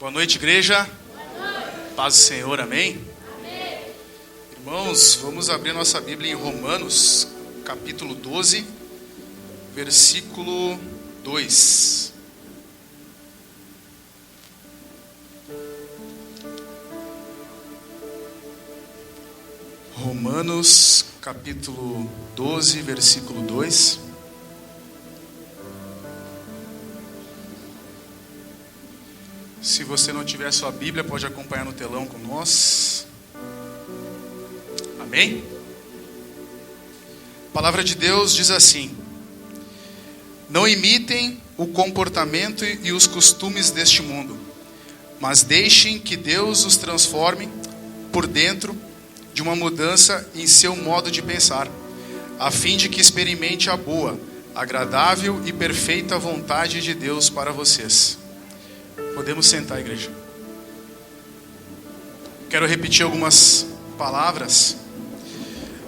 Boa noite, igreja. Boa noite. Paz do Senhor, amém? Amém. Irmãos, vamos abrir nossa Bíblia em Romanos, capítulo 12, versículo 2. Romanos, capítulo 12, versículo 2. Se você não tiver sua Bíblia, pode acompanhar no telão com nós. Amém? A palavra de Deus diz assim: não imitem o comportamento e os costumes deste mundo, mas deixem que Deus os transforme por dentro de uma mudança em seu modo de pensar, a fim de que experimente a boa, agradável e perfeita vontade de Deus para vocês. Podemos sentar, igreja. Quero repetir algumas palavras.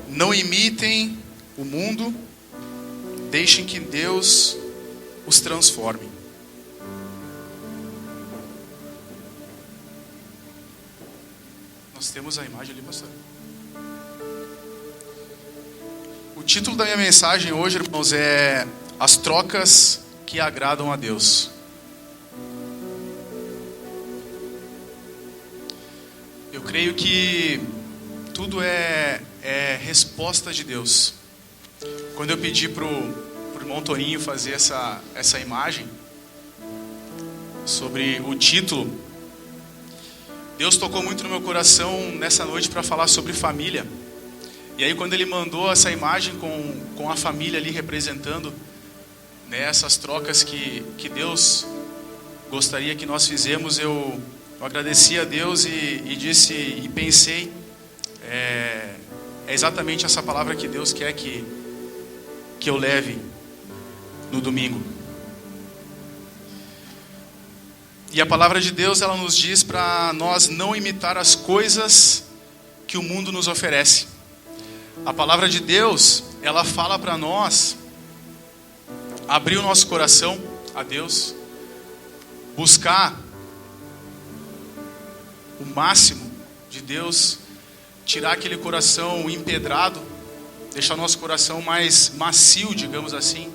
Não imitem o mundo, deixem que Deus os transforme. Nós temos a imagem ali, pastor. O título da minha mensagem hoje, irmãos, é As Trocas que Agradam a Deus. Eu creio que tudo é resposta de Deus. Quando eu pedi pro irmão Toninho fazer essa imagem sobre o título, Deus tocou muito no meu coração nessa noite para falar sobre família. E aí quando ele mandou essa imagem com a família ali representando, né, essas trocas que Deus gostaria que nós fizemos, eu agradeci a Deus e disse e pensei, é exatamente essa palavra que Deus quer que eu leve no domingo. E a palavra de Deus, ela nos diz para nós não imitar as coisas que o mundo nos oferece. A palavra de Deus, ela fala para nós abrir o nosso coração a Deus, buscar o máximo de Deus, tirar aquele coração empedrado, deixar nosso coração mais macio, digamos assim,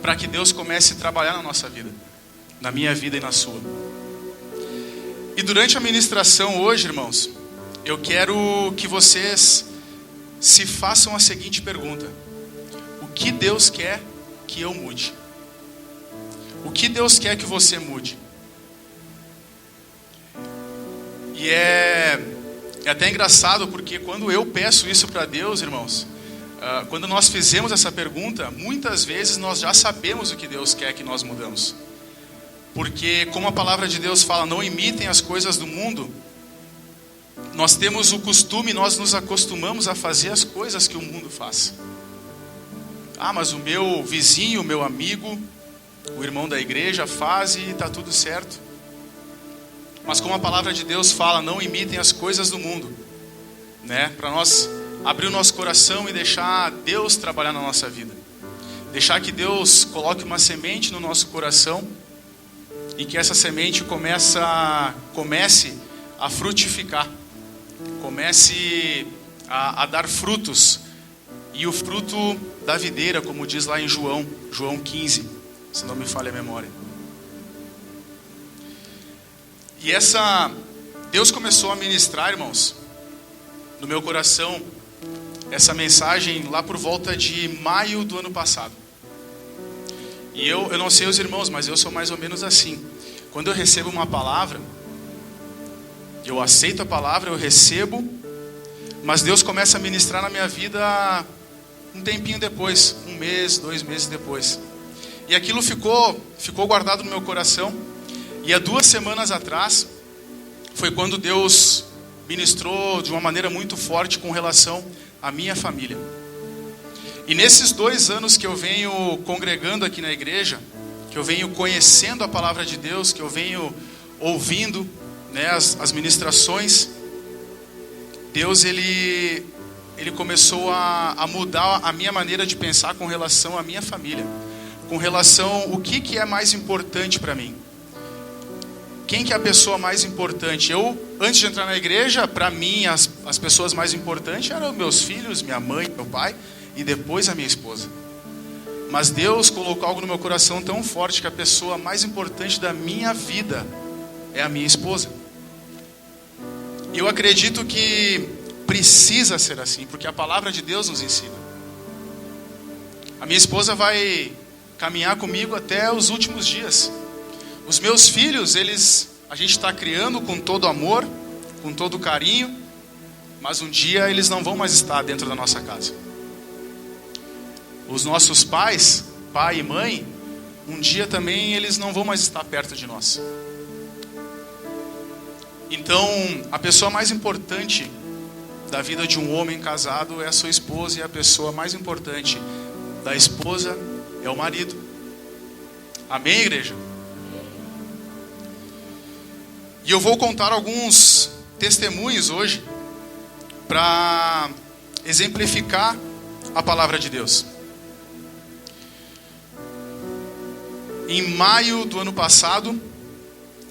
para que Deus comece a trabalhar na nossa vida, na minha vida e na sua. E durante a ministração hoje, irmãos, eu quero que vocês se façam a seguinte pergunta: o que Deus quer que eu mude? O que Deus quer que você mude? E é até engraçado, porque quando eu peço isso para Deus, irmãos, quando nós fizemos essa pergunta, muitas vezes nós já sabemos o que Deus quer que nós mudamos. Porque como a palavra de Deus fala, não imitem as coisas do mundo, nós temos o costume, nós nos acostumamos a fazer as coisas que o mundo faz. Ah, mas o meu vizinho, o meu amigo, o irmão da igreja faz e está tudo certo. Mas como a palavra de Deus fala, não imitem as coisas do mundo, né? Para nós abrir o nosso coração e deixar Deus trabalhar na nossa vida. Deixar que Deus coloque uma semente no nosso coração e que essa semente comece a frutificar. Comece a dar frutos. E o fruto da videira, como diz lá em João 15, se não me falha a memória. E Deus começou a ministrar, irmãos, no meu coração, essa mensagem lá por volta de maio do ano passado. E eu não sei os irmãos, mas eu sou mais ou menos assim. Quando eu recebo uma palavra, eu aceito a palavra, eu recebo, mas Deus começa a ministrar na minha vida um tempinho depois, 1 mês, 2 meses depois. E aquilo ficou guardado no meu coração. E há 2 semanas atrás, foi quando Deus ministrou de uma maneira muito forte com relação à minha família. E nesses 2 anos que eu venho congregando aqui na igreja, que eu venho conhecendo a palavra de Deus, que eu venho ouvindo, né, as ministrações, Deus ele começou a mudar a minha maneira de pensar com relação à minha família, com relação ao que é mais importante para mim. quem que é a pessoa mais importante? Eu, antes de entrar na igreja, para mim, as pessoas mais importantes eram meus filhos, minha mãe, meu pai, e depois a minha esposa. Mas Deus colocou algo no meu coração tão forte que a pessoa mais importante da minha vida é a minha esposa. E eu acredito que precisa ser assim, porque a palavra de Deus nos ensina. A minha esposa vai caminhar comigo até os últimos dias. Os meus filhos, a gente está criando com todo amor, com todo carinho, mas um dia eles não vão mais estar dentro da nossa casa. Os nossos pais, pai e mãe, um dia também eles não vão mais estar perto de nós. Então, a pessoa mais importante da vida de um homem casado é a sua esposa, e a pessoa mais importante da esposa é o marido. Amém, igreja? E eu vou contar alguns testemunhos hoje para exemplificar a palavra de Deus. Em maio do ano passado,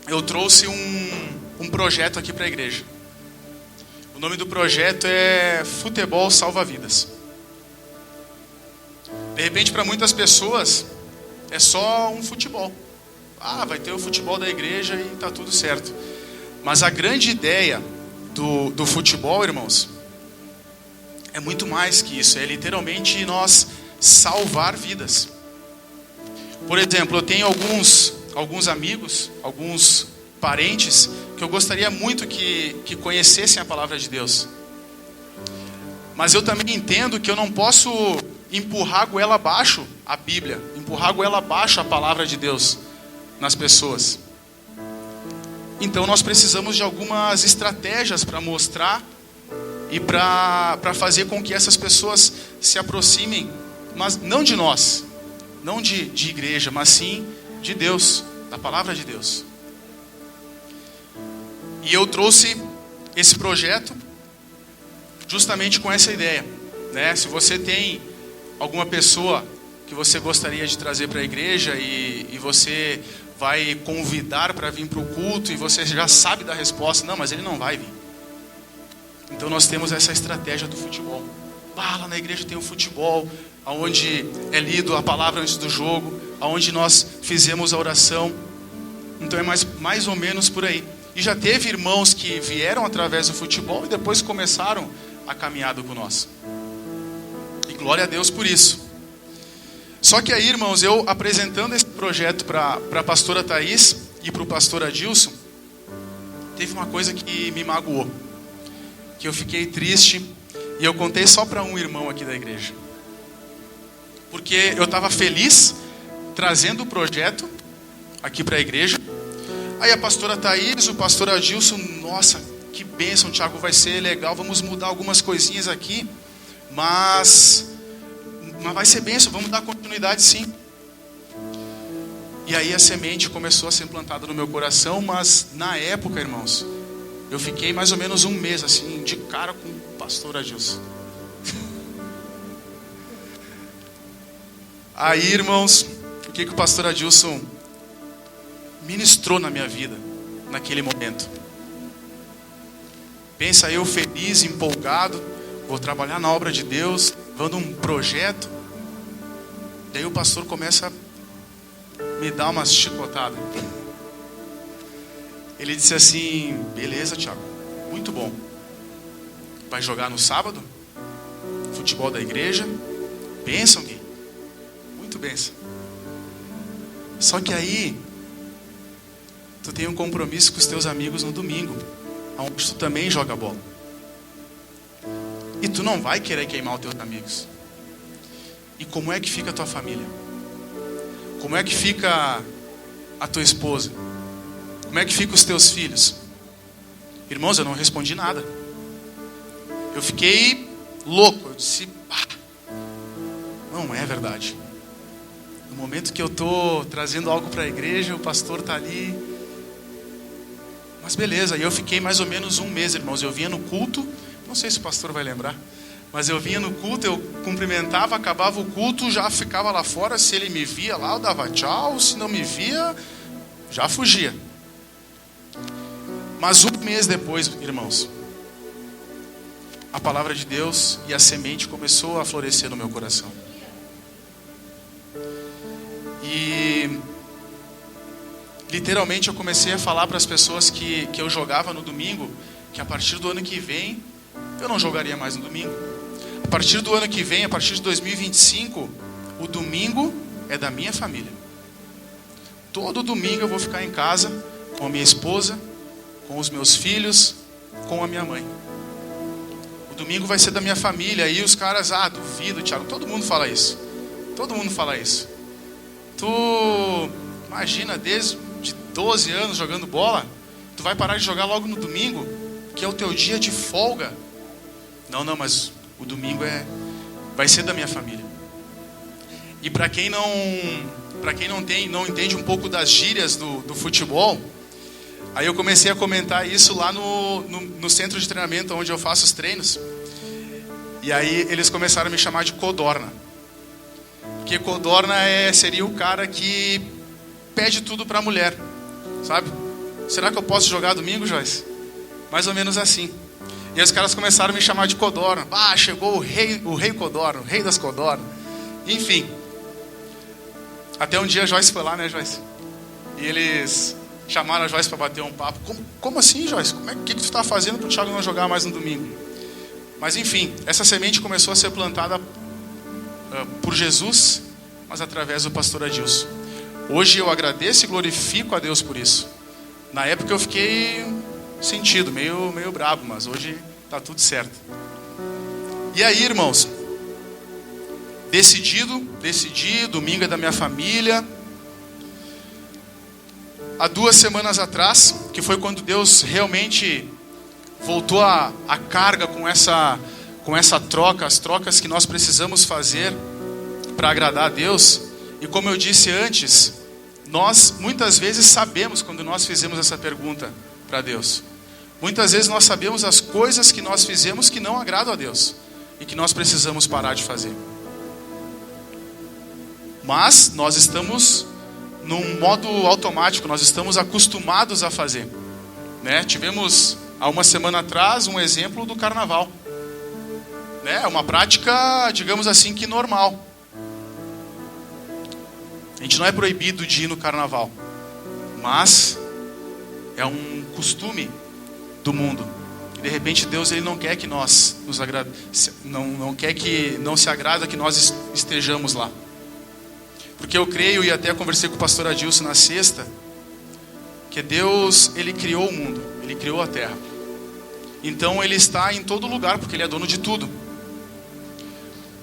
eu trouxe um projeto aqui para a igreja. O nome do projeto é Futebol Salva Vidas. De repente, para muitas pessoas, é só um futebol. Vai ter o futebol da igreja e está tudo certo. Mas a grande ideia do futebol, irmãos, é muito mais que isso. É literalmente nós salvar vidas. Por exemplo, eu tenho alguns amigos, alguns parentes, que eu gostaria muito que conhecessem a palavra de Deus. Mas eu também entendo que eu não posso empurrar goela abaixo a Bíblia, empurrar goela abaixo a palavra de Deus nas pessoas. Então nós precisamos de algumas estratégias para mostrar e para fazer com que essas pessoas se aproximem, mas não de nós, não de igreja, mas sim de Deus, da palavra de Deus. E eu trouxe esse projeto justamente com essa ideia, né? Se você tem alguma pessoa que você gostaria de trazer para a igreja e você vai convidar para vir para o culto e você já sabe da resposta, não, mas ele não vai vir. Então nós temos essa estratégia do futebol. Lá na igreja tem o futebol, onde é lido a palavra antes do jogo, onde nós fizemos a oração. Então é mais ou menos por aí. E já teve irmãos que vieram através do futebol e depois começaram a caminhada com nós. E glória a Deus por isso. Só que aí, irmãos, eu apresentando esse projeto para a pastora Thaís e para o pastor Adilson, teve uma coisa que me magoou, que eu fiquei triste, e eu contei só para um irmão aqui da igreja. Porque eu estava feliz trazendo o projeto aqui para a igreja. Aí a pastora Thaís, o pastor Adilson, nossa, que bênção, Thiago, vai ser legal, vamos mudar algumas coisinhas aqui, mas vai ser bênção, vamos dar continuidade sim. E aí a semente começou a ser plantada no meu coração, mas na época, irmãos, eu fiquei mais ou menos um mês assim, de cara com o pastor Adilson. Aí, irmãos, o que o pastor Adilson ministrou na minha vida naquele momento? Pensa eu feliz, empolgado, vou trabalhar na obra de Deus, levando um projeto. Daí o pastor começa a me dar umas chicotadas. Ele disse assim: beleza, Thiago, muito bom. Vai jogar no sábado? Futebol da igreja? Bênção, Gui. Muito bênção. Só que aí tu tem um compromisso com os teus amigos no domingo, onde tu também joga bola. E tu não vai querer queimar os teus amigos. E como é que fica a tua família? Como é que fica a tua esposa? Como é que ficam os teus filhos? Irmãos, eu não respondi nada. Eu fiquei louco. Eu disse: não é verdade. No momento que eu estou trazendo algo para a igreja, o pastor está ali. Mas beleza, e eu fiquei mais ou menos um mês, irmãos. Eu vinha no culto, não sei se o pastor vai lembrar, mas eu vinha no culto, eu cumprimentava, acabava o culto, já ficava lá fora. Se ele me via lá, eu dava tchau. Se não me via, já fugia. Mas um mês depois, irmãos, a palavra de Deus e a semente começou a florescer no meu coração. E literalmente eu comecei a falar para as pessoas que eu jogava no domingo, que a partir do ano que vem eu não jogaria mais no domingo. A partir do ano que vem, a partir de 2025, o domingo é da minha família. Todo domingo eu vou ficar em casa com a minha esposa, com os meus filhos, com a minha mãe. O domingo vai ser da minha família. E os caras, duvido, Thiago. Todo mundo fala isso. Todo mundo fala isso. Tu imagina, desde 12 anos jogando bola, tu vai parar de jogar logo no domingo, que é o teu dia de folga. Não, mas o domingo vai ser da minha família. E para quem não entende um pouco das gírias do futebol, aí eu comecei a comentar isso lá no centro de treinamento onde eu faço os treinos. E aí eles começaram a me chamar de codorna. Porque codorna seria o cara que pede tudo para a mulher, sabe? Será que eu posso jogar domingo, Joyce? Mais ou menos assim. E aí os caras começaram a me chamar de codorna. Chegou o rei codorna, o rei das codornas. Enfim. Até um dia a Joyce foi lá, né, Joyce? E eles chamaram a Joyce para bater um papo. Como assim, Joyce? O que tu está fazendo para o Thiago não jogar mais no domingo? Mas enfim, essa semente começou a ser plantada por Jesus, mas através do pastor Adilson. Hoje eu agradeço e glorifico a Deus por isso. Na época eu fiquei sentido, meio bravo, mas hoje está tudo certo. E aí, irmãos, decidi, domingo é da minha família. Há 2 semanas atrás, que foi quando Deus realmente voltou a carga com essa troca, as trocas que nós precisamos fazer para agradar a Deus. E como eu disse antes, nós muitas vezes sabemos quando nós fizemos essa pergunta para Deus. Muitas vezes nós sabemos as coisas que nós fizemos que não agradam a Deus e que nós precisamos parar de fazer. Mas nós estamos num modo automático, nós estamos acostumados a fazer, né? Tivemos há uma semana atrás um exemplo do carnaval, né? É uma prática, digamos assim, que normal. A gente não é proibido de ir no carnaval, mas é um costume do mundo. E de repente Deus ele não quer que nós nos não quer que não se agrada que nós estejamos lá. Porque eu creio, e até conversei com o pastor Adilson na sexta, que Deus, ele criou o mundo, ele criou a terra. Então ele está em todo lugar, porque ele é dono de tudo.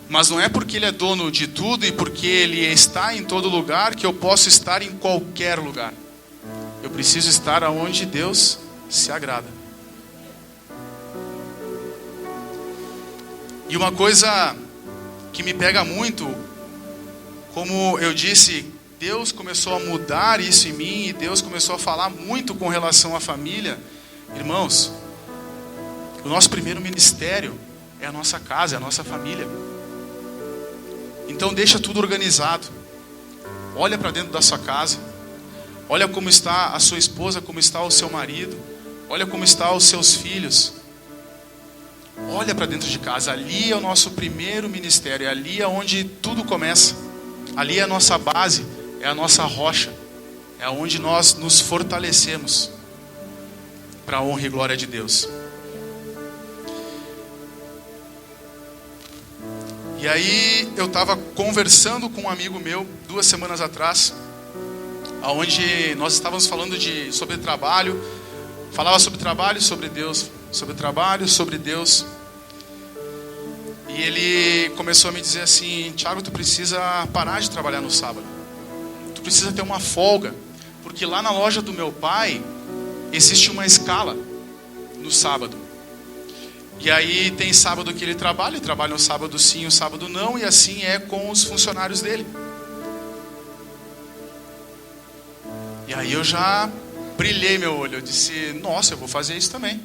Mas não é porque ele é dono de tudo e porque ele está em todo lugar que eu posso estar em qualquer lugar. Eu preciso estar aonde Deus se agrada. E uma coisa que me pega muito, como eu disse, Deus começou a mudar isso em mim e Deus começou a falar muito com relação à família. Irmãos, o nosso primeiro ministério é a nossa casa, é a nossa família. Então deixa tudo organizado. Olha para dentro da sua casa. Olha como está a sua esposa, como está o seu marido. Olha como estão os seus filhos. Olha para dentro de casa. Ali é o nosso primeiro ministério. Ali é onde tudo começa. Ali é a nossa base, é a nossa rocha. É onde nós nos fortalecemos para a honra e glória de Deus. E aí eu estava conversando com um amigo meu 2 semanas atrás, onde nós estávamos falando sobre trabalho. Falava sobre trabalho, sobre Deus. Sobre trabalho, sobre Deus. E ele começou a me dizer assim: Thiago, tu precisa parar de trabalhar no sábado. Tu precisa ter uma folga. Porque lá na loja do meu pai existe uma escala no sábado. E aí tem sábado que ele trabalha no sábado sim, o sábado não. E assim é com os funcionários dele. E aí eu já brilhei meu olho. Eu disse: nossa, eu vou fazer isso também.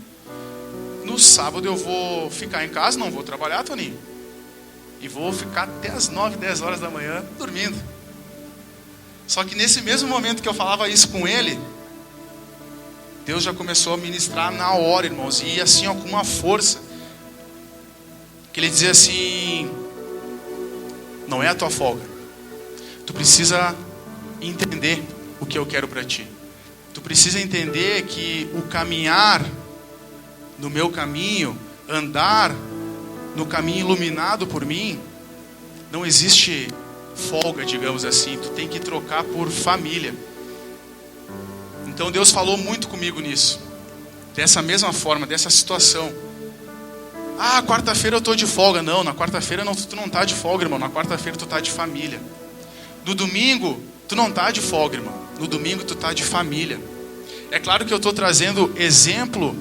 No sábado eu vou ficar em casa, não vou trabalhar, Toninho. E vou ficar até as 9, 10 horas da manhã dormindo. Só que nesse mesmo momento que eu falava isso com ele, Deus já começou a ministrar na hora, irmãos, e assim, ó, com uma força, que Ele dizia assim: não é a tua folga, tu precisa entender o que eu quero para ti, tu precisa entender que o caminhar no meu caminho, andar no caminho iluminado por mim, não existe folga, digamos assim, tu tem que trocar por família. Então Deus falou muito comigo nisso, dessa mesma forma, dessa situação. Ah, quarta-feira eu estou de folga. Não, na quarta-feira tu não está de folga, irmão. Na quarta-feira tu está de família. No domingo tu não está de folga, irmão. No domingo tu está de família. É claro que eu estou trazendo exemplo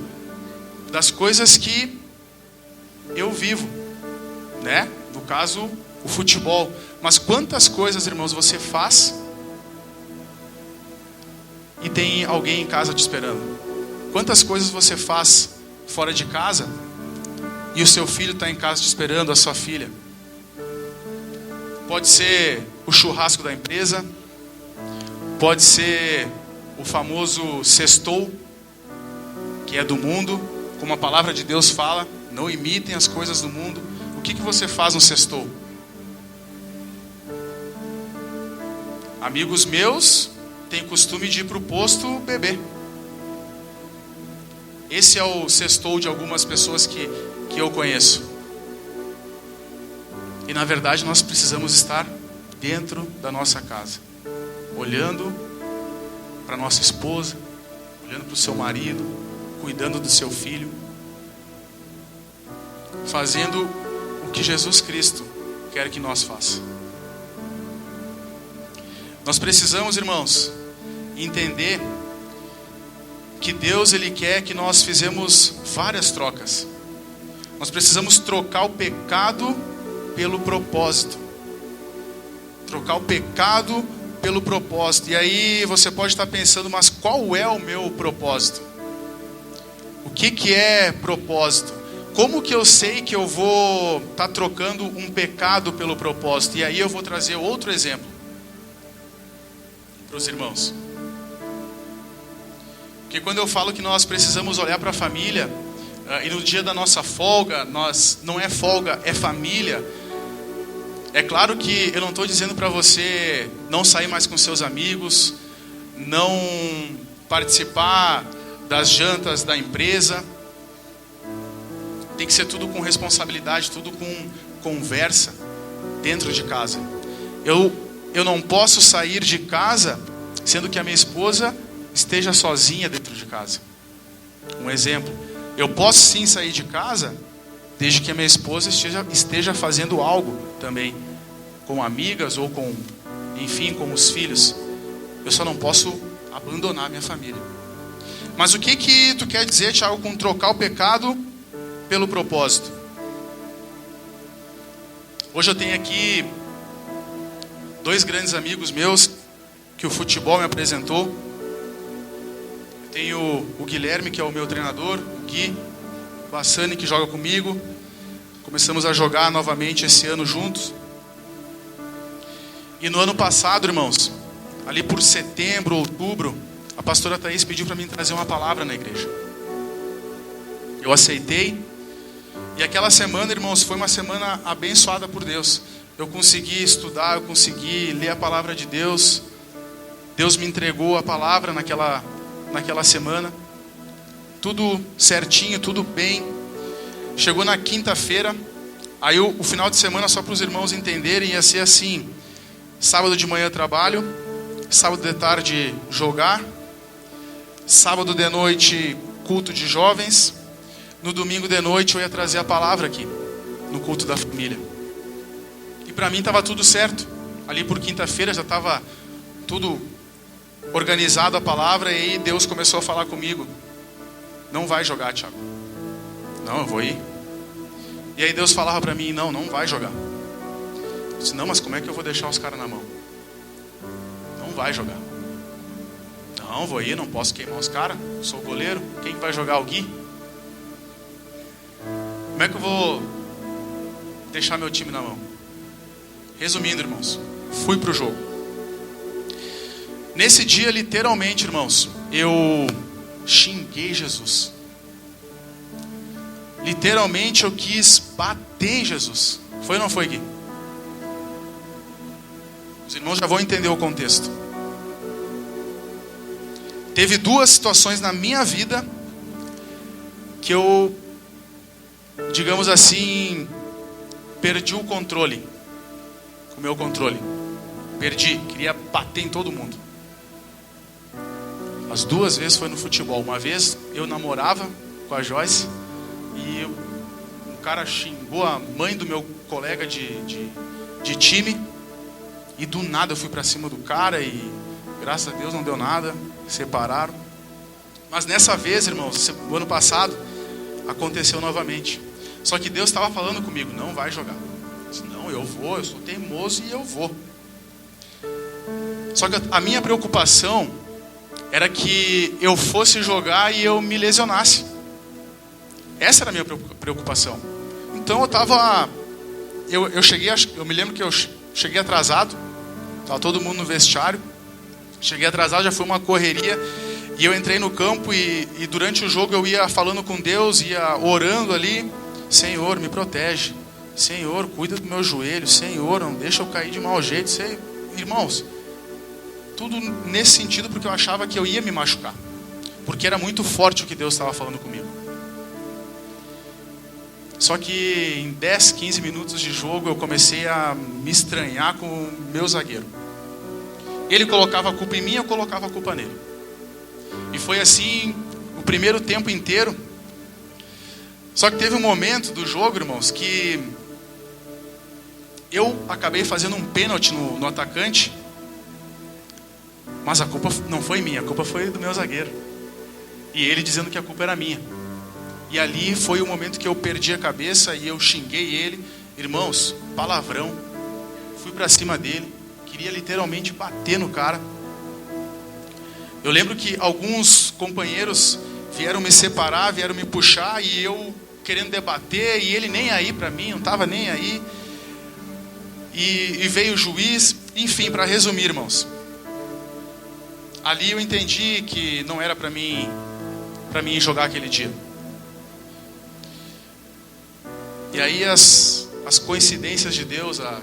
das coisas que eu vivo, né? No caso, o futebol. Mas quantas coisas, irmãos, você faz e tem alguém em casa te esperando? Quantas coisas você faz fora de casa e o seu filho está em casa te esperando, a sua filha? Pode ser o churrasco da empresa, pode ser o famoso sextou, que é do mundo, como a palavra de Deus fala, não imitem as coisas do mundo. O que você faz no sextou? Amigos meus têm costume de ir para o posto beber. Esse é o sextou de algumas pessoas que eu conheço. E na verdade nós precisamos estar dentro da nossa casa, olhando para nossa esposa, olhando para o seu marido, cuidando do seu filho, fazendo o que Jesus Cristo quer que nós façamos. Nós precisamos, irmãos, entender que Deus, Ele quer que nós fizemos várias trocas. Nós precisamos trocar o pecado pelo propósito. Trocar o pecado pelo propósito. E aí você pode estar pensando, mas qual é o meu propósito? O que é propósito? Como que eu sei que eu vou estar trocando um pecado pelo propósito? E aí eu vou trazer outro exemplo para os irmãos. Porque quando eu falo que nós precisamos olhar para a família, e no dia da nossa folga, não é folga, é família. É claro que eu não estou dizendo para você não sair mais com seus amigos, não participar das jantas da empresa. Tem que ser tudo com responsabilidade, tudo com conversa dentro de casa. Eu não posso sair de casa sendo que a minha esposa esteja sozinha dentro de casa. Um exemplo, eu posso sim sair de casa desde que a minha esposa esteja fazendo algo também, com amigas ou com os filhos. Eu só não posso abandonar minha família. Mas o que tu quer dizer, Thiago, com trocar o pecado pelo propósito? Hoje eu tenho aqui 2 grandes amigos meus que o futebol me apresentou. Eu tenho o Guilherme, que é o meu treinador, o Gui, o Bassani, que joga comigo. Começamos a jogar novamente esse ano juntos. E no ano passado, irmãos, ali por setembro, outubro, a pastora Thaís pediu para mim trazer uma palavra na igreja. Eu aceitei. E aquela semana, irmãos, foi uma semana abençoada por Deus. Eu consegui estudar, eu consegui ler a palavra de Deus. Deus me entregou a palavra naquela semana. Tudo certinho, tudo bem. Chegou na quinta-feira. Aí o final de semana, só para os irmãos entenderem, ia ser assim: sábado de manhã trabalho, sábado de tarde jogar, sábado de noite culto de jovens, no domingo de noite eu ia trazer a palavra aqui, no culto da família. E para mim estava tudo certo. Ali por quinta-feira já estava tudo organizado a palavra, e aí Deus começou a falar comigo: não vai jogar, Thiago. Não, eu vou ir. E aí Deus falava para mim: não vai jogar. Eu disse: não, mas como é que eu vou deixar os caras na mão? Não vai jogar. Não, vou ir, não posso queimar os caras. Sou goleiro, quem vai jogar? O Gui? Como é que eu vou deixar meu time na mão? Resumindo, irmãos, fui pro jogo. Nesse dia, literalmente, irmãos, eu xinguei Jesus. Literalmente eu quis bater em Jesus. Foi ou não foi, Gui? Os irmãos já vão entender o contexto. Teve 2 situações na minha vida que eu, digamos assim, perdi o controle. O meu controle. Perdi, queria bater em todo mundo. As 2 vezes foi no futebol. Uma vez eu namorava com a Joyce e um cara xingou a mãe do meu colega de time. E do nada eu fui pra cima do cara e graças a Deus não deu nada, separaram. Mas nessa vez, irmãos, o ano passado, aconteceu novamente. Só que Deus estava falando comigo, não vai jogar. Eu disse, não, eu vou, eu sou teimoso e eu vou. Só que a minha preocupação era que eu fosse jogar e eu me lesionasse. Essa era a minha preocupação. Então eu me lembro que eu cheguei atrasado, estava todo mundo no vestiário, cheguei atrasado, já foi uma correria, e eu entrei no campo e durante o jogo eu ia falando com Deus, ia orando ali, Senhor, me protege, Senhor, cuida do meu joelho, Senhor, não deixa eu cair de mau jeito, irmãos, tudo nesse sentido, porque eu achava que eu ia me machucar, porque era muito forte o que Deus estava falando comigo. Só que em 10, 15 minutos de jogo eu comecei a me estranhar com o meu zagueiro. Ele colocava a culpa em mim, eu colocava a culpa nele. E foi assim o primeiro tempo inteiro. Só que teve um momento do jogo, irmãos, que eu acabei fazendo um pênalti no atacante. Mas a culpa não foi minha, a culpa foi do meu zagueiro. E ele dizendo que a culpa era minha. E ali foi o momento que eu perdi a cabeça e eu xinguei ele. Irmãos, palavrão. Fui pra cima dele. Queria literalmente bater no cara. Eu lembro que alguns companheiros vieram me separar, vieram me puxar. E eu querendo debater. E ele nem aí pra mim, não estava nem aí. E veio o juiz. Enfim, para resumir, irmãos. Ali eu entendi que não era para mim jogar aquele dia. E aí as coincidências de Deus, a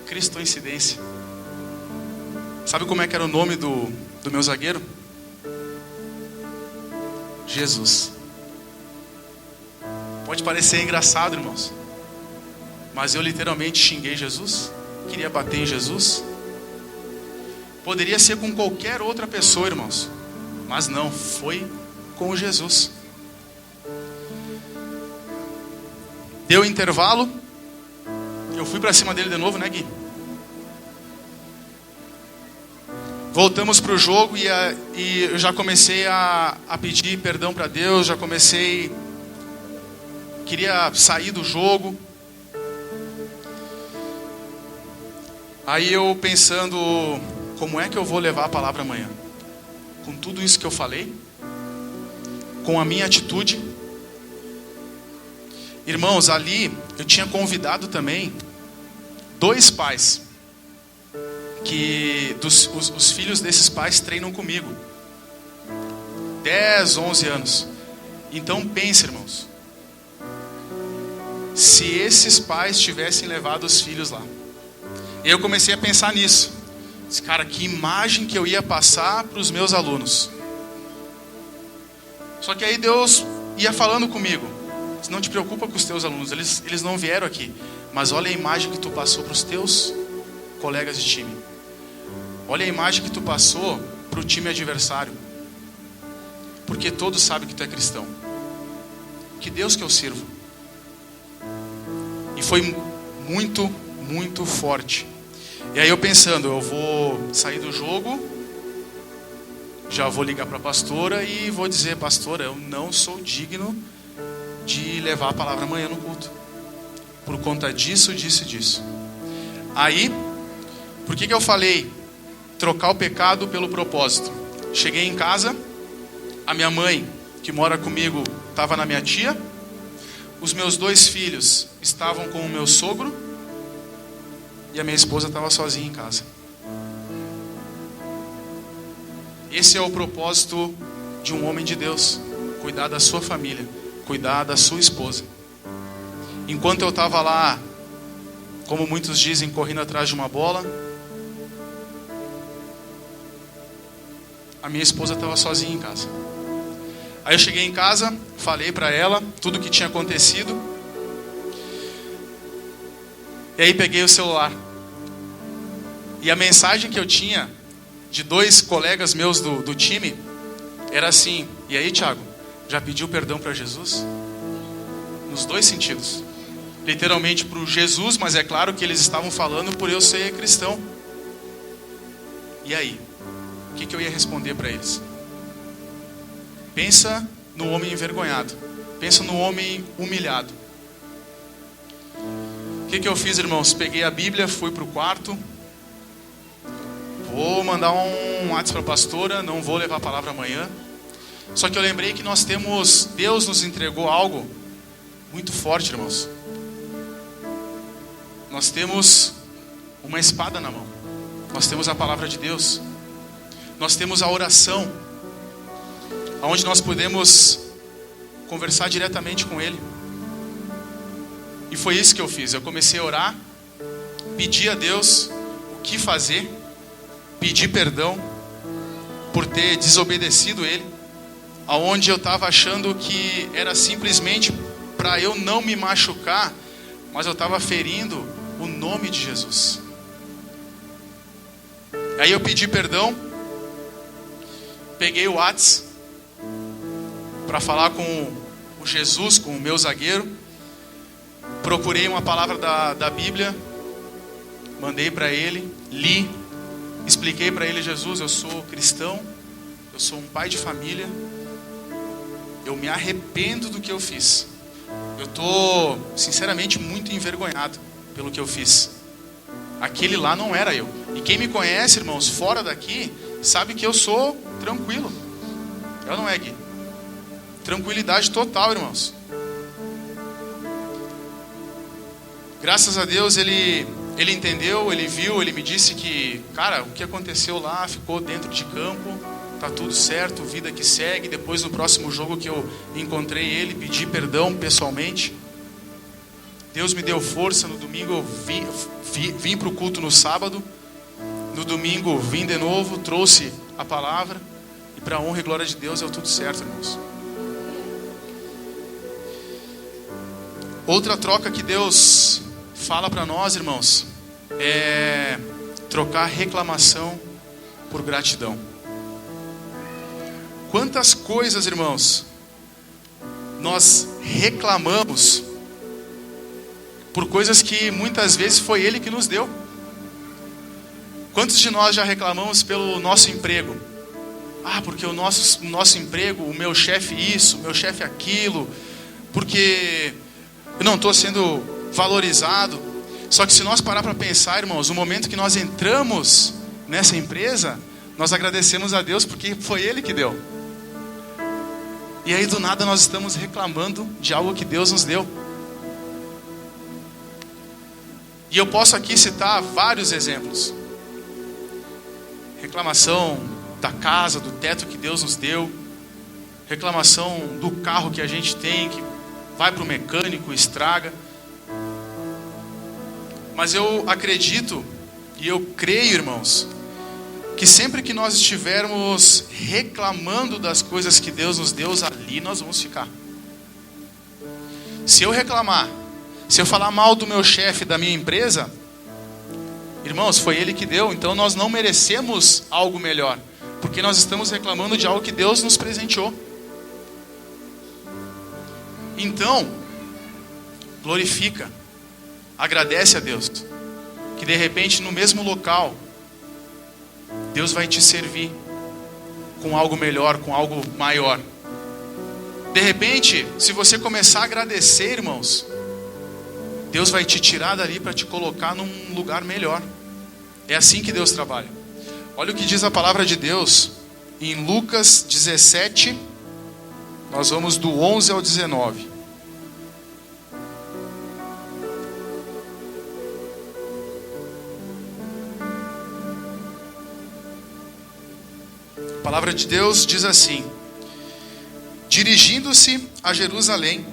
cristoincidência. Sabe como é que era o nome do meu zagueiro? Jesus. Pode parecer engraçado, irmãos, mas eu literalmente xinguei Jesus, queria bater em Jesus. Poderia ser com qualquer outra pessoa, irmãos, mas não, foi com Jesus. Deu intervalo, eu fui para cima dele de novo, né, Gui? Voltamos para o jogo e eu já comecei a pedir perdão para Deus, queria sair do jogo. Aí eu pensando, como é que eu vou levar a palavra amanhã? Com tudo isso que eu falei, com a minha atitude. Irmãos, ali eu tinha convidado também 2 pais, que os filhos desses pais treinam comigo, 10, 11 anos. Então pense, irmãos, se esses pais tivessem levado os filhos lá. Eu comecei a pensar nisso. Cara, que imagem que eu ia passar para os meus alunos. Só que aí Deus ia falando comigo. Não te preocupa com os teus alunos, eles não vieram aqui. Mas olha a imagem que tu passou para os teus colegas de time. Olha a imagem que tu passou para o time adversário. Porque todos sabem que tu é cristão. Que Deus que eu sirvo. E foi muito, muito forte. E aí eu pensando, eu vou sair do jogo, já vou ligar para a pastora e vou dizer, pastora, eu não sou digno de levar a palavra amanhã no culto, por conta disso, disso e disso. Aí, por que eu falei trocar o pecado pelo propósito? Cheguei em casa, a minha mãe, que mora comigo, estava na minha tia, os meus 2 filhos estavam com o meu sogro, e a minha esposa estava sozinha em casa. Esse é o propósito de um homem de Deus, cuidar da sua família, cuidar da sua esposa. Enquanto eu estava lá, como muitos dizem, correndo atrás de uma bola, a minha esposa estava sozinha em casa. Aí eu cheguei em casa, falei para ela tudo o que tinha acontecido. E aí peguei o celular. E a mensagem que eu tinha de 2 colegas meus do time era assim: e aí, Thiago, já pediu perdão para Jesus? Nos 2 sentidos. Literalmente para o Jesus, mas é claro que eles estavam falando por eu ser cristão. E aí? O que eu ia responder para eles? Pensa no homem envergonhado. Pensa no homem humilhado. O que eu fiz, irmãos? Peguei a Bíblia, fui para o quarto. Vou mandar um WhatsApp para a pastora, não vou levar a palavra amanhã. Só que eu lembrei que Deus nos entregou algo muito forte, irmãos. Nós temos uma espada na mão. Nós temos a palavra de Deus. Nós temos a oração, onde nós podemos conversar diretamente com Ele. E foi isso que eu fiz. Eu comecei a orar, pedir a Deus o que fazer, pedir perdão por ter desobedecido Ele, aonde eu estava achando que era simplesmente para eu não me machucar, mas eu estava ferindo o nome de Jesus. Aí eu pedi perdão, peguei o WhatsApp para falar com o Jesus, com o meu zagueiro. Procurei uma palavra da Bíblia, mandei para ele, li, expliquei para ele: Jesus, eu sou cristão, eu sou um pai de família, eu me arrependo do que eu fiz. Eu estou, sinceramente, muito envergonhado pelo que eu fiz. Aquele lá não era eu. E quem me conhece, irmãos, fora daqui, sabe que eu sou tranquilo. Eu não é, Gui? Tranquilidade total, irmãos. Graças a Deus ele entendeu, ele viu, ele me disse que, cara, o que aconteceu lá ficou dentro de campo, tá tudo certo, vida que segue. Depois no próximo jogo que eu encontrei ele, pedi perdão pessoalmente. Deus me deu força. No domingo eu vim para o culto no sábado. No domingo vim de novo, trouxe a palavra. E para a honra e glória de Deus deu tudo certo, irmãos. Outra troca que Deus fala para nós, irmãos, é trocar reclamação por gratidão. Quantas coisas, irmãos, nós reclamamos por coisas que muitas vezes foi Ele que nos deu. Quantos de nós já reclamamos pelo nosso emprego? Ah, porque o nosso emprego, o meu chefe isso, o meu chefe aquilo, porque eu não estou sendo valorizado. Só que se nós parar para pensar, irmãos, no momento que nós entramos nessa empresa, nós agradecemos a Deus porque foi Ele que deu. E aí do nada nós estamos reclamando de algo que Deus nos deu. E eu posso aqui citar vários exemplos. Reclamação da casa, do teto que Deus nos deu. Reclamação do carro que a gente tem, que vai para o mecânico, estraga. Mas eu acredito e eu creio, irmãos, que sempre que nós estivermos reclamando das coisas que Deus nos deu, ali nós vamos ficar. Se eu reclamar, se eu falar mal do meu chefe, da minha empresa, irmãos, foi ele que deu, então nós não merecemos algo melhor, porque nós estamos reclamando de algo que Deus nos presenteou. Então, glorifica, agradece a Deus, que de repente no mesmo local, Deus vai te servir com algo melhor, com algo maior. De repente, se você começar a agradecer, irmãos, Deus vai te tirar dali para te colocar num lugar melhor. É assim que Deus trabalha. Olha o que diz a palavra de Deus em Lucas 17, nós vamos do 11 ao 19. A palavra de Deus diz assim: Dirigindo-se a Jerusalém,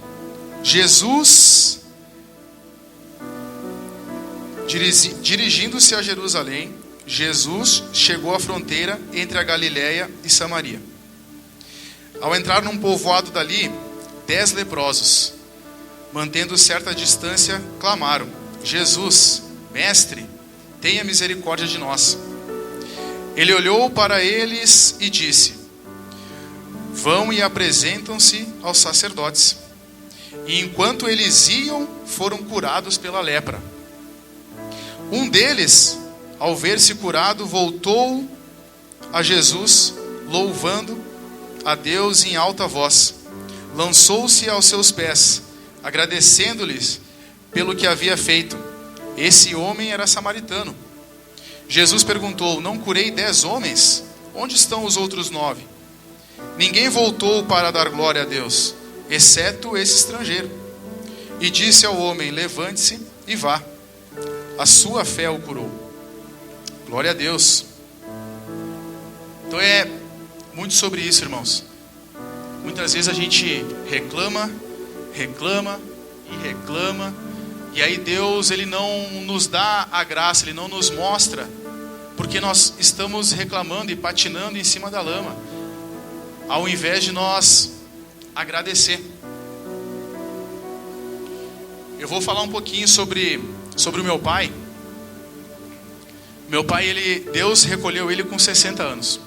Jesus chegou à fronteira entre a Galileia e Samaria. Ao entrar num povoado dali, 10 leprosos, mantendo certa distância, clamaram: Jesus, mestre, tenha misericórdia de nós. Ele olhou para eles e disse: vão e apresentam-se aos sacerdotes. E enquanto eles iam, foram curados pela lepra. Um deles, ao ver-se curado, voltou a Jesus, louvando a Deus em alta voz. Lançou-se aos seus pés, agradecendo-lhes pelo que havia feito. Esse homem era samaritano. Jesus perguntou: não curei 10 homens? Onde estão os outros 9? Ninguém voltou para dar glória a Deus, exceto esse estrangeiro. E disse ao homem: levante-se e vá. A sua fé o curou. Glória a Deus. Então é muito sobre isso, irmãos. Muitas vezes a gente reclama, e aí Deus, Ele não nos dá a graça, Ele não nos mostra, porque nós estamos reclamando e patinando em cima da lama, ao invés de nós agradecer. Eu vou falar um pouquinho sobre o meu pai. Meu pai, Deus recolheu ele com 60 anos.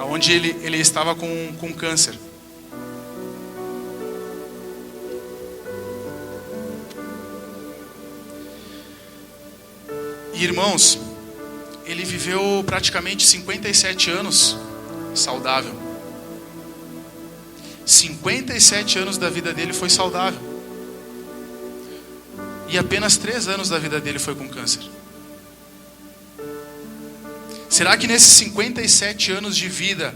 Onde ele estava com câncer. E irmãos, ele viveu praticamente 57 anos saudável. 57 anos da vida dele foi saudável. E apenas 3 anos da vida dele foi com câncer. Será que nesses 57 anos de vida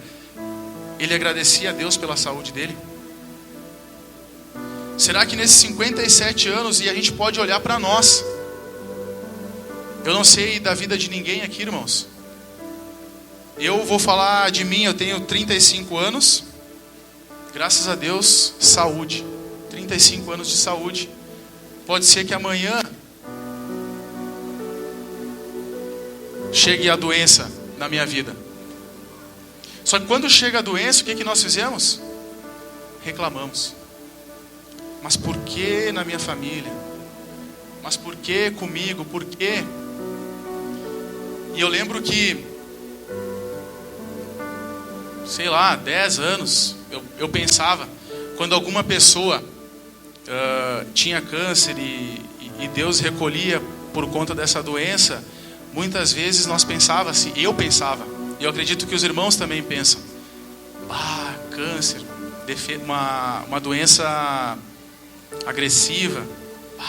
ele agradecia a Deus pela saúde dele? Será que nesses 57 anos, e a gente pode olhar para nós, eu não sei da vida de ninguém aqui, irmãos. Eu vou falar de mim, eu tenho 35 anos, graças a Deus, saúde. 35 anos de saúde. Pode ser que amanhã chegue a doença na minha vida. Só que quando chega a doença, o que nós fizemos? Reclamamos. Mas por que na minha família? Mas por que comigo? Por quê? E eu lembro que, sei lá, 10 anos, eu pensava, quando alguma pessoa tinha câncer e Deus recolhia por conta dessa doença, muitas vezes nós pensávamos, eu pensava, e eu acredito que os irmãos também pensam: câncer, uma doença agressiva,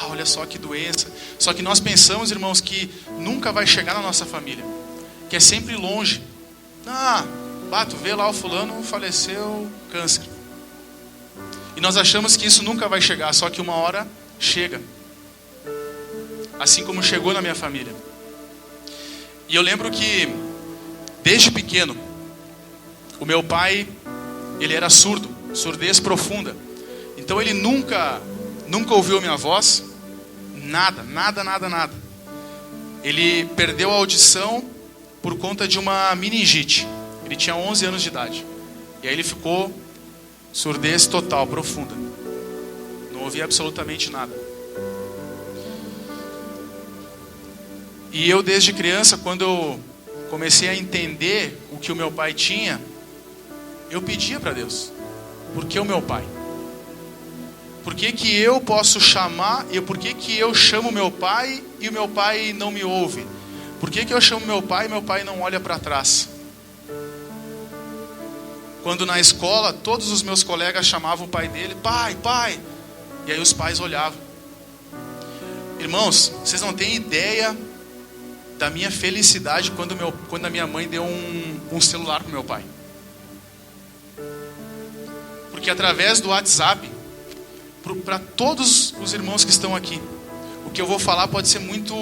olha só que doença. Só que nós pensamos, irmãos, que nunca vai chegar na nossa família, que é sempre longe. Tu vê lá o fulano faleceu, câncer. E nós achamos que isso nunca vai chegar, só que uma hora chega. Assim como chegou na minha família. E eu lembro que, desde pequeno, o meu pai, ele era surdo, surdez profunda. Então ele nunca ouviu a minha voz, nada. Ele perdeu a audição por conta de uma meningite. Ele tinha 11 anos de idade. E aí ele ficou surdez total, profunda. Não ouvia absolutamente nada. E eu, desde criança, quando eu comecei a entender o que o meu pai tinha, eu pedia para Deus: por que o meu pai? Por que que eu posso chamar, e por que que eu chamo meu pai e o meu pai não me ouve? Por que que eu chamo meu pai e meu pai não olha para trás? Quando na escola, todos os meus colegas chamavam o pai dele: pai. E aí os pais olhavam. Irmãos, vocês não têm ideia da minha felicidade quando a minha mãe deu um celular para o meu pai. Porque através do WhatsApp, para todos os irmãos que estão aqui, o que eu vou falar pode ser muito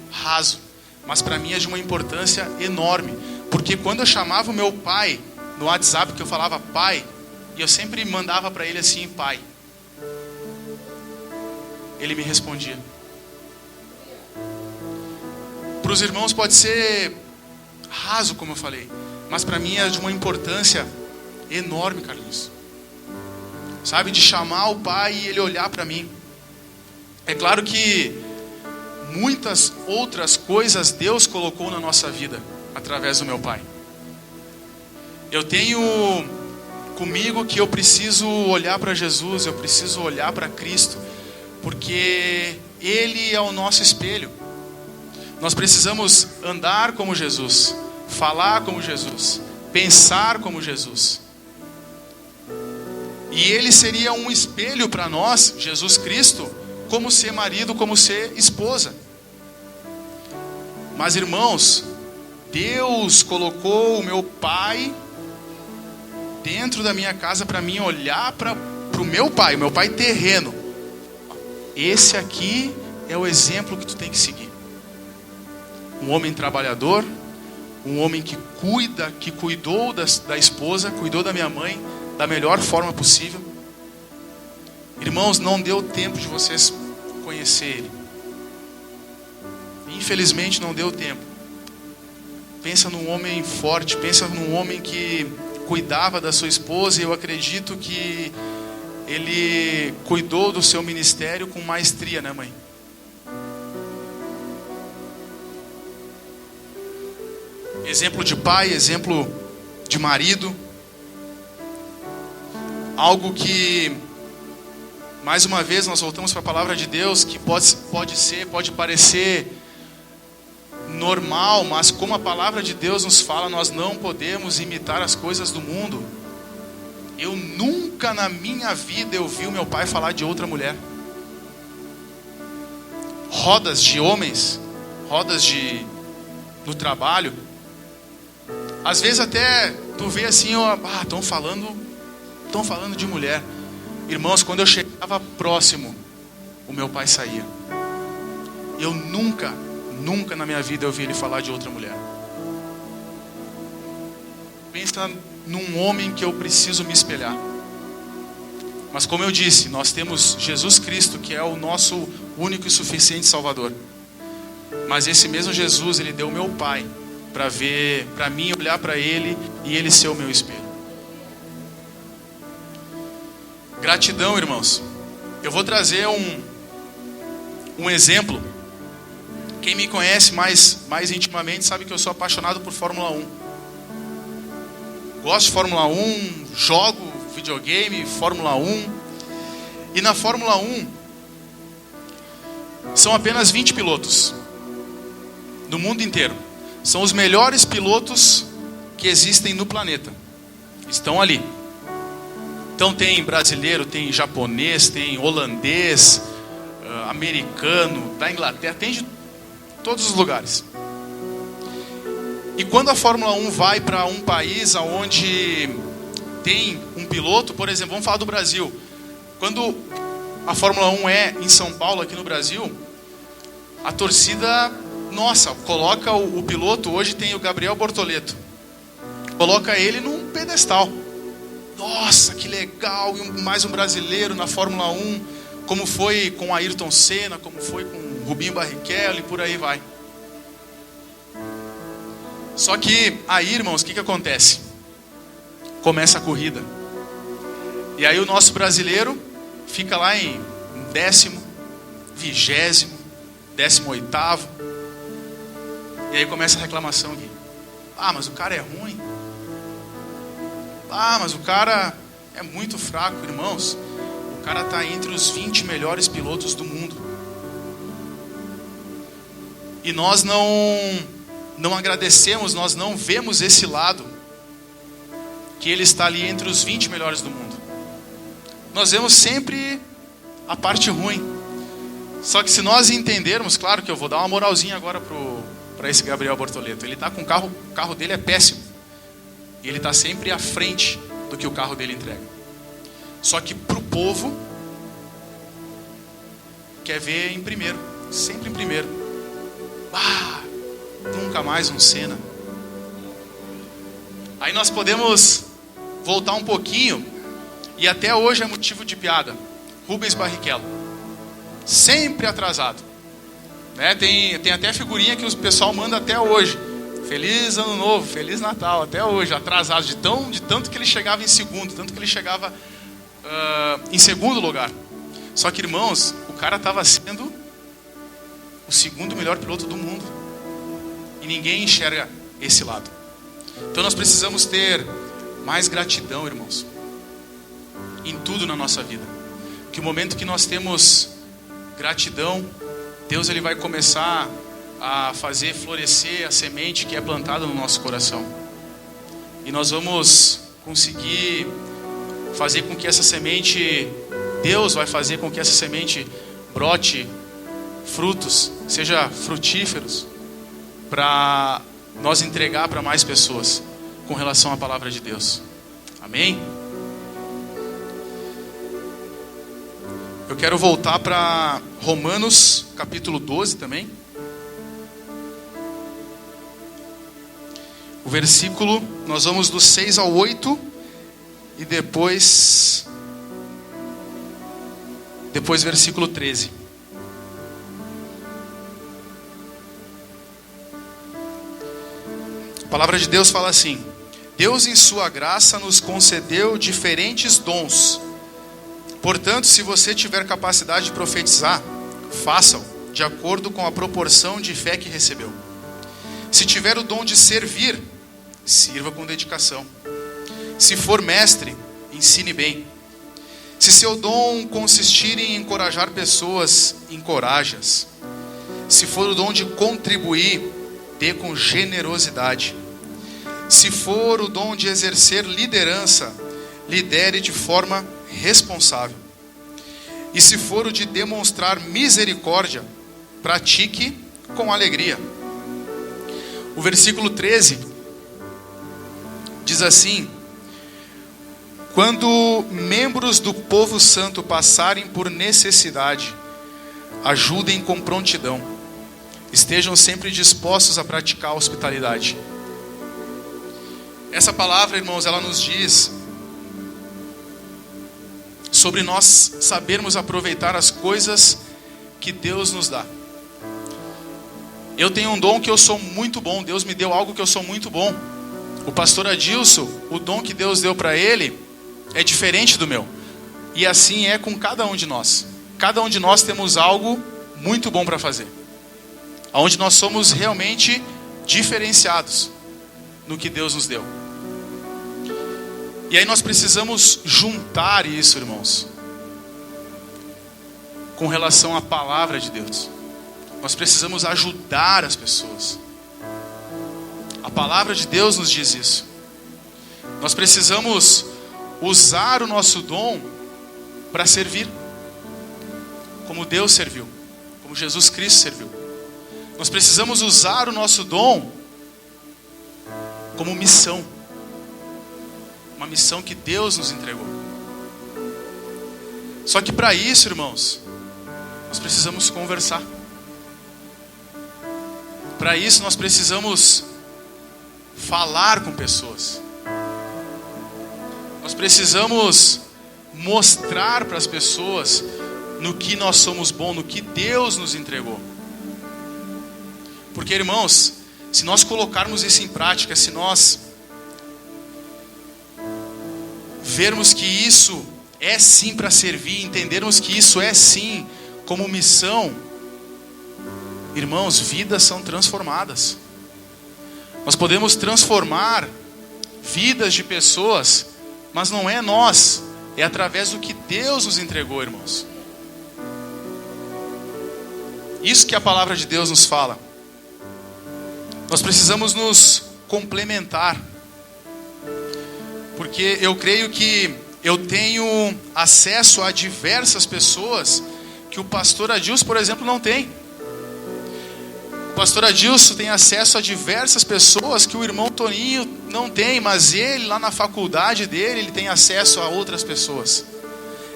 raso, mas para mim é de uma importância enorme. Porque quando eu chamava o meu pai no WhatsApp que eu falava pai, e eu sempre mandava para ele assim, pai. Ele me respondia. Para os irmãos pode ser raso, como eu falei, mas para mim é de uma importância enorme, Carlinhos. Sabe, de chamar o pai e ele olhar para mim. É claro que muitas outras coisas Deus colocou na nossa vida através do meu pai. Eu tenho comigo que eu preciso olhar para Jesus, eu preciso olhar para Cristo, porque Ele é o nosso espelho. Nós precisamos andar como Jesus, falar como Jesus, pensar como Jesus. E Ele seria um espelho para nós, Jesus Cristo, como ser marido, como ser esposa. Mas irmãos, Deus colocou o meu pai dentro da minha casa para mim olhar para o meu pai terreno. Esse aqui é o exemplo que tu tem que seguir. Um homem trabalhador, um homem que cuida, que cuidou da esposa, cuidou da minha mãe da melhor forma possível. Irmãos, não deu tempo de vocês conhecer ele. Infelizmente não deu tempo. Pensa num homem forte, pensa num homem que cuidava da sua esposa, e eu acredito que ele cuidou do seu ministério com maestria, né, mãe? Exemplo de pai, exemplo de marido. Algo que, mais uma vez, nós voltamos para a palavra de Deus, que pode parecer normal, mas como a palavra de Deus nos fala, nós não podemos imitar as coisas do mundo. Eu nunca na minha vida eu vi o meu pai falar de outra mulher. Rodas de homens, rodas no trabalho, às vezes até tu vê assim, estão falando de mulher. Irmãos, quando eu chegava próximo, o meu pai saía. Eu nunca na minha vida eu vi ele falar de outra mulher. Pensa num homem que eu preciso me espelhar. Mas como eu disse, nós temos Jesus Cristo, que é o nosso único e suficiente Salvador. Mas esse mesmo Jesus, ele deu o meu pai para mim olhar para ele e ele ser o meu espelho. Gratidão, irmãos. Eu vou trazer um exemplo. Quem me conhece mais intimamente sabe que eu sou apaixonado por Fórmula 1. Gosto de Fórmula 1, jogo videogame, Fórmula 1. E na Fórmula 1 são apenas 20 pilotos do mundo inteiro. São os melhores pilotos que existem no planeta. Estão ali. Então tem brasileiro, tem japonês, tem holandês, americano, da Inglaterra, tem de todos os lugares. E quando a Fórmula 1 vai para um país onde tem um piloto, por exemplo, vamos falar do Brasil. Quando a Fórmula 1 é em São Paulo, aqui no Brasil, a torcida, nossa, coloca o piloto, hoje tem o Gabriel Bortoleto, coloca ele num pedestal. Nossa, que legal, e mais um brasileiro na Fórmula 1, como foi com Ayrton Senna, como foi com Rubinho Barrichello e por aí vai. Só que aí, irmãos, o que acontece? Começa a corrida. E aí o nosso brasileiro fica lá em 10º, 20º, 18º. E aí começa a reclamação aqui. Mas o cara é ruim. Mas o cara é muito fraco, irmãos. O cara está entre os 20 melhores pilotos do mundo. E nós não agradecemos, nós não vemos esse lado, que ele está ali entre os 20 melhores do mundo. Nós vemos sempre a parte ruim. Só que se nós entendermos, claro que eu vou dar uma moralzinha agora para esse Gabriel Bortoleto. Ele está com o carro dele é péssimo. E ele está sempre à frente do que o carro dele entrega. Só que para o povo, quer ver em primeiro, sempre em primeiro. Nunca mais um Senna. Aí nós podemos voltar um pouquinho, e até hoje é motivo de piada. Rubens Barrichello, sempre atrasado, né? Tem até figurinha que o pessoal manda até hoje. Feliz Ano Novo, Feliz Natal, até hoje, atrasado, de tanto que ele chegava em segundo, tanto que ele chegava em segundo lugar. Só que, irmãos, o cara estava sendo o segundo melhor piloto do mundo, e ninguém enxerga esse lado. Então nós precisamos ter mais gratidão, irmãos, em tudo na nossa vida. Que o momento que nós temos gratidão, Deus ele vai começar a fazer florescer a semente que é plantada no nosso coração. E nós vamos conseguir fazer com que essa semente, Deus vai fazer com que essa semente brote frutos, seja frutíferos, para nós entregar para mais pessoas com relação à palavra de Deus. Amém? Eu quero voltar para Romanos capítulo 12 também. O versículo, nós vamos do 6 ao 8 e depois versículo 13. A palavra de Deus fala assim: Deus em sua graça nos concedeu diferentes dons. Portanto, se você tiver capacidade de profetizar, faça-o de acordo com a proporção de fé que recebeu. Se tiver o dom de servir, sirva com dedicação. Se for mestre, ensine bem. Se seu dom consistir em encorajar pessoas, encoraje-as. Se for o dom de contribuir, dê com generosidade. Se for o dom de exercer liderança, lidere de forma responsável. E se for o de demonstrar misericórdia, pratique com alegria. O versículo 13 diz assim: quando membros do povo santo passarem por necessidade, ajudem com prontidão. Estejam sempre dispostos a praticar a hospitalidade. Essa palavra, irmãos, ela nos diz sobre nós sabermos aproveitar as coisas que Deus nos dá. Eu tenho um dom que eu sou muito bom. Deus me deu algo que eu sou muito bom. O pastor Adilson, o dom que Deus deu para ele é diferente do meu. E assim é com cada um de nós. Cada um de nós temos algo muito bom para fazer, onde nós somos realmente diferenciados no que Deus nos deu. E aí nós precisamos juntar isso, irmãos, com relação à palavra de Deus. Nós precisamos ajudar as pessoas. A palavra de Deus nos diz isso. Nós precisamos usar o nosso dom para servir, como Deus serviu, como Jesus Cristo serviu. Nós precisamos usar o nosso dom como missão, uma missão que Deus nos entregou. Só que para isso, irmãos, nós precisamos conversar. Para isso nós precisamos falar com pessoas. Nós precisamos mostrar para as pessoas no que nós somos bons, no que Deus nos entregou. Porque, irmãos, se nós colocarmos isso em prática, se nós vermos que isso é sim para servir, entendermos que isso é sim como missão, irmãos, vidas são transformadas. Nós podemos transformar vidas de pessoas, mas não é nós, é através do que Deus nos entregou, irmãos. Isso que a palavra de Deus nos fala. Nós precisamos nos complementar, porque eu creio que eu tenho acesso a diversas pessoas que o pastor Adilson, por exemplo, não tem. O pastor Adilson tem acesso a diversas pessoas que o irmão Toninho não tem, mas ele lá na faculdade dele, ele tem acesso a outras pessoas.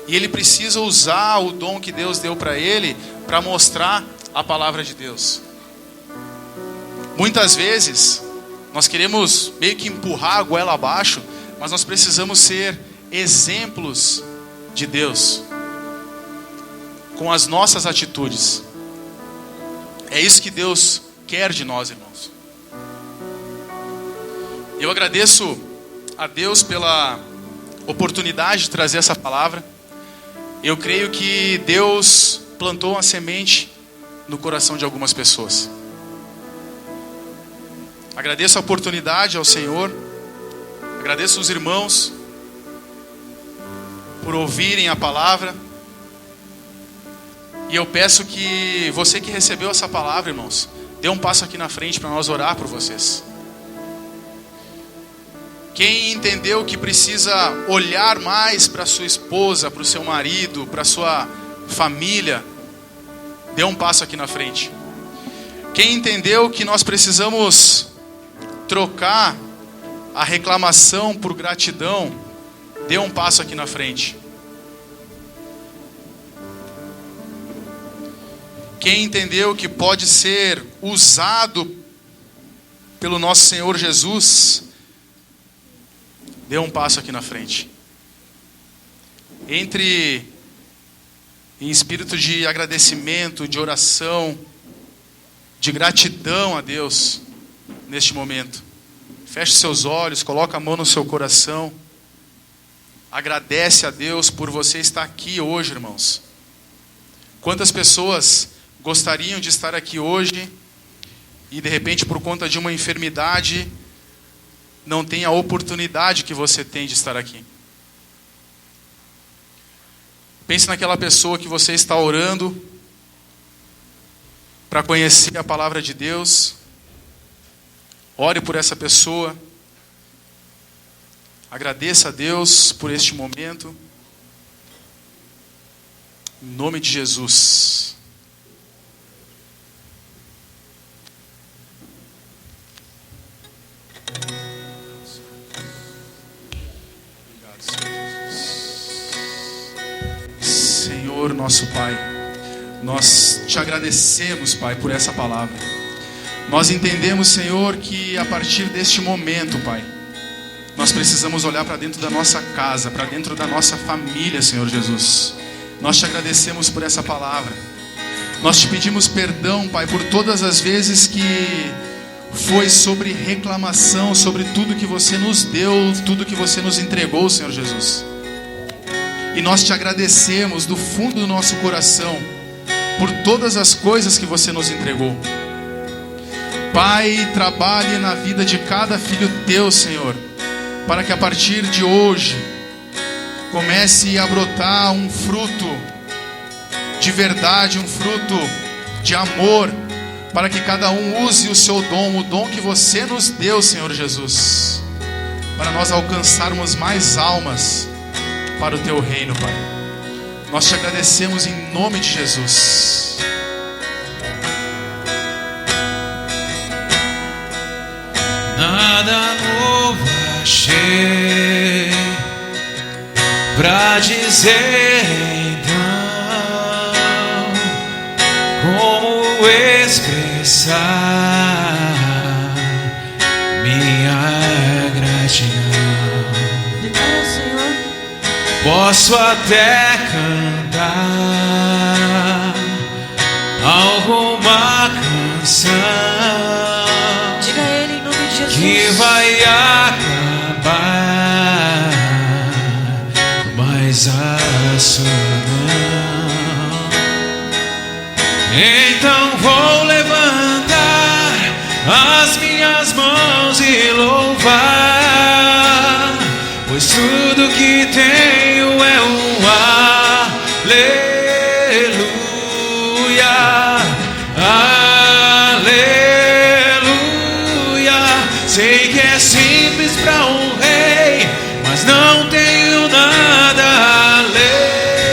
E ele precisa usar o dom que Deus deu para ele para mostrar a palavra de Deus. Muitas vezes nós queremos meio que empurrar a goela abaixo mas nós precisamos ser exemplos de Deus com as nossas atitudes. É isso que Deus quer de nós, irmãos. Eu agradeço a Deus pela oportunidade de trazer essa palavra. Eu creio que Deus plantou uma semente no coração de algumas pessoas. Agradeço a oportunidade ao Senhor. Agradeço os irmãos por ouvirem a palavra. E eu peço que você que recebeu essa palavra, irmãos, dê um passo aqui na frente para nós orar por vocês. Quem entendeu que precisa olhar mais para sua esposa, para o seu marido, para sua família, dê um passo aqui na frente. Quem entendeu que nós precisamos trocar a reclamação por gratidão, dê um passo aqui na frente. Quem entendeu que pode ser usado pelo nosso Senhor Jesus, dê um passo aqui na frente. Entre em espírito de agradecimento, de oração, de gratidão a Deus neste momento. Feche seus olhos, coloca a mão no seu coração. Agradece a Deus por você estar aqui hoje, irmãos. Quantas pessoas gostariam de estar aqui hoje e de repente por conta de uma enfermidade não tem a oportunidade que você tem de estar aqui? Pense naquela pessoa que você está orando para conhecer a palavra de Deus. Ore por essa pessoa. Agradeça a Deus por este momento. Em nome de Jesus. Senhor nosso Pai, nós te agradecemos, Pai, por essa palavra. Nós entendemos, Senhor, que a partir deste momento, Pai, nós precisamos olhar para dentro da nossa casa, para dentro da nossa família, Senhor Jesus. Nós te agradecemos por essa palavra. Nós te pedimos perdão, Pai, por todas as vezes que foi sobre reclamação, sobre tudo que você nos deu, tudo que você nos entregou, Senhor Jesus. E nós te agradecemos do fundo do nosso coração por todas as coisas que você nos entregou. Pai, trabalhe na vida de cada filho teu, Senhor, para que a partir de hoje comece a brotar um fruto de verdade, um fruto de amor, para que cada um use o seu dom, o dom que você nos deu, Senhor Jesus, para nós alcançarmos mais almas para o teu reino, Pai. Nós te agradecemos em nome de Jesus. Nada novo achei pra dizer então, como expressar minha gratidão. Declara, Senhor. Posso até cantar alguma canção que vai acabar, mas a sua não. Então vou levantar as minhas mãos e louvar, pois tudo que tenho é um aleluia, aleluia. Sei que é simples para um rei, mas não tenho nada além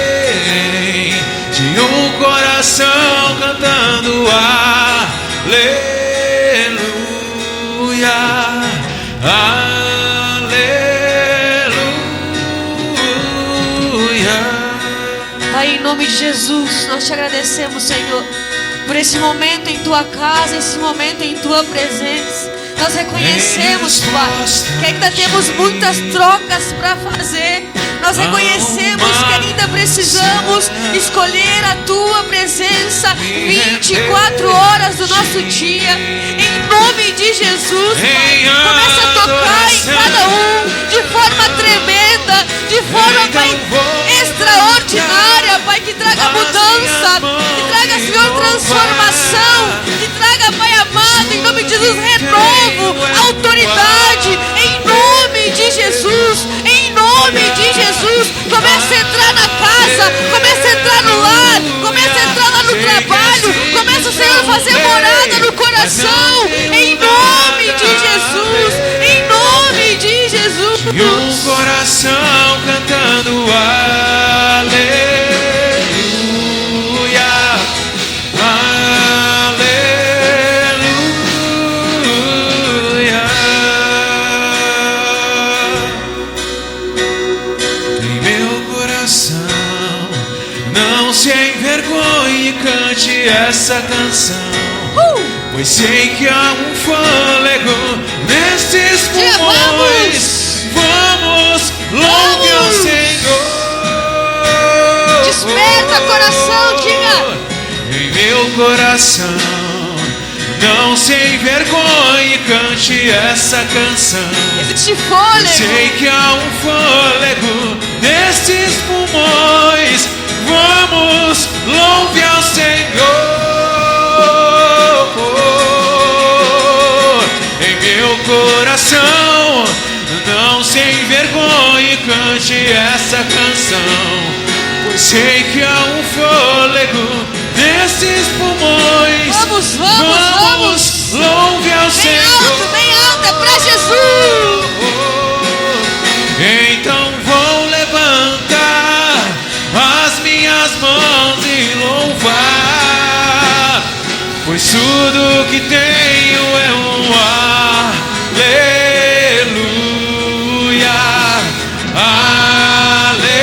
de um coração cantando aleluia, aleluia. Pai, em nome de Jesus, nós te agradecemos, Senhor, por esse momento em tua casa, esse momento em tua presença. Nós reconhecemos, Pai, que ainda temos muitas trocas para fazer. Nós reconhecemos que ainda precisamos escolher a Tua presença 24 horas do nosso dia. Em nome de Jesus, Pai, começa a tocar em cada um de forma tremenda, de forma, Pai, extraordinária, Pai, que traga mudança, que traga, Senhor, transformação, que traga, Pai amado, em nome de Jesus, renovo, autoridade, em nome de Jesus, em nome de Jesus. Começa a entrar na casa, começa a entrar no lar, começa a entrar lá no trabalho, começa, Senhor, a fazer morada no coração, em nome de Jesus, em nome de Jesus. E um coração cantando aleluia, aleluia. Em meu coração não se envergonhe e cante essa canção, pois sei que há um fôlego nestes pulmões. Vamos, louve ao Senhor. Desperta, coração, diga. Em meu coração não se envergonhe e cante essa canção. Existe fôlego. Sei que há um fôlego nestes pulmões. Vamos, louve ao Senhor. Em meu coração não se envergonhe e cante essa canção, pois sei que há um fôlego nesses pulmões. Vamos, vamos, vamos. Louve ao Senhor. Bem alto, é pra Jesus. Então vou levantar as minhas mãos e louvar, pois tudo que tenho é um aleluia, aleluia.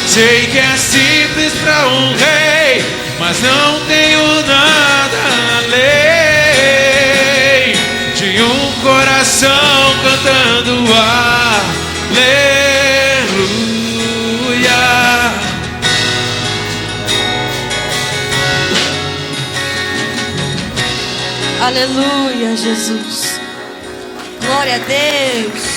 Sei que é simples para um rei, mas não tenho nada além de um coração cantando aleluia. Aleluia, Jesus. Glória a Deus.